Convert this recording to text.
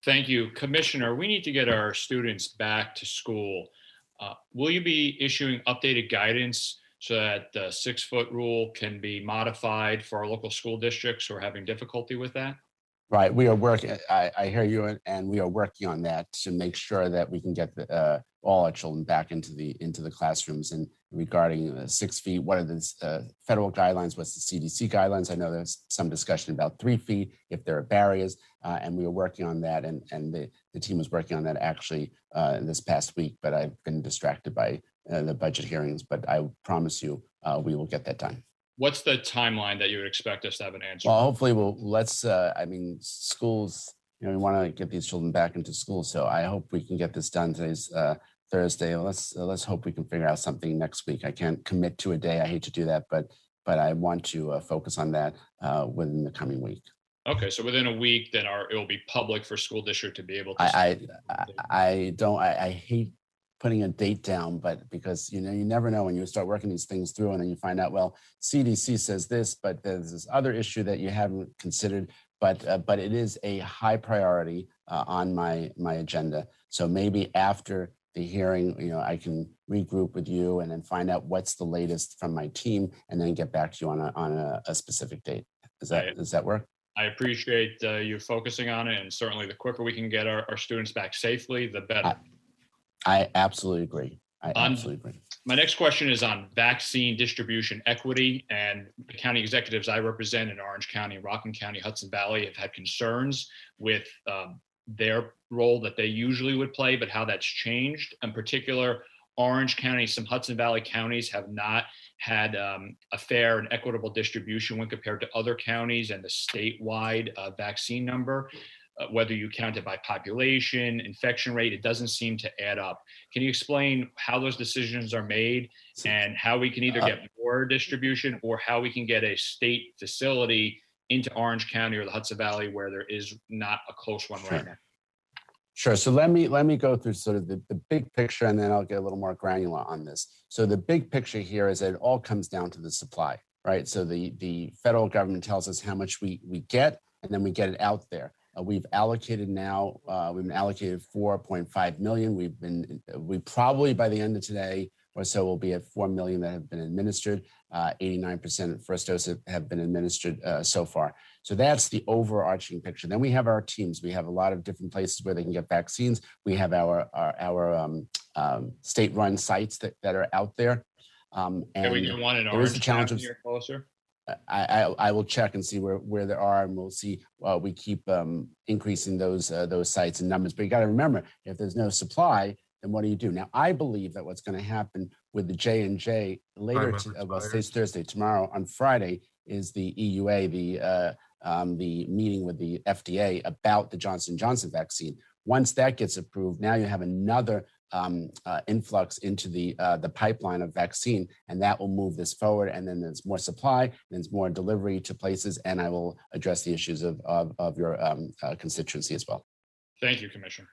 Thank you. Commissioner, we need to get our students back to school. Will you be issuing updated guidance so that the 6-foot rule can be modified for our local school districts who are having difficulty with that? Right, we are working. I hear you, and we are working on that to make sure that we can get all our children back into the classrooms. And regarding 6 feet, what are the federal guidelines? What's the CDC guidelines? I know there's some discussion about 3 feet if there are barriers, and we are working on that. And the team was working on that actually this past week, but I've been distracted by the budget hearings. But I promise you, we will get that done. What's the timeline that you would expect us to have an answer? Well, hopefully schools, we want to get these children back into school. So I hope we can get this done. Today's Thursday. Let's hope we can figure out something next week. I can't commit to a day. I hate to do that, but I want to focus on that within the coming week. Okay, so within a week, then it will be public for school district to be able to. I hate putting a date down, but because you never know when you start working these things through, and then you find out, well, CDC says this, but there's this other issue that you haven't considered. But it is a high priority on my agenda. So maybe after the hearing, I can regroup with you and then find out what's the latest from my team, and then get back to you on a specific date. Does that work? I appreciate you focusing on it, and certainly the quicker we can get our students back safely, the better. I absolutely agree. My next question is on vaccine distribution equity, and the county executives I represent in Orange County, Rockland County, Hudson Valley have had concerns with their role that they usually would play, but how that's changed. In particular, Orange County, some Hudson Valley counties have not had a fair and equitable distribution when compared to other counties and the statewide vaccine number. Whether you count it by population, infection rate, it doesn't seem to add up. Can you explain how those decisions are made and how we can either get more distribution or how we can get a state facility into Orange County or the Hudson Valley where there is not a close one right now? Sure. So let me go through sort of the big picture, and then I'll get a little more granular on this. So the big picture here is that it all comes down to the supply, right? So the federal government tells us how much we get, and then we get it out there. We've allocated now. We've been allocated 4.5 million. We probably by the end of today or so will be at 4 million that have been administered. 89% first dose have been administered so far. So that's the overarching picture. Then we have our teams. We have a lot of different places where they can get vaccines. We have our state-run sites that are out there. Can we get one in Orange County or closer? I will check and see where there are, and we'll see. We keep increasing those sites and numbers. But you got to remember, if there's no supply, then what do you do? Now, I believe that what's going to happen with the J&J later, today's Thursday, tomorrow on Friday is the EUA, the meeting with the FDA about the Johnson & Johnson vaccine. Once that gets approved, now you have another influx into the pipeline of vaccine, and that will move this forward. And then there's more supply, there's more delivery to places, and I will address the issues of your constituency as well. Thank you, Commissioner.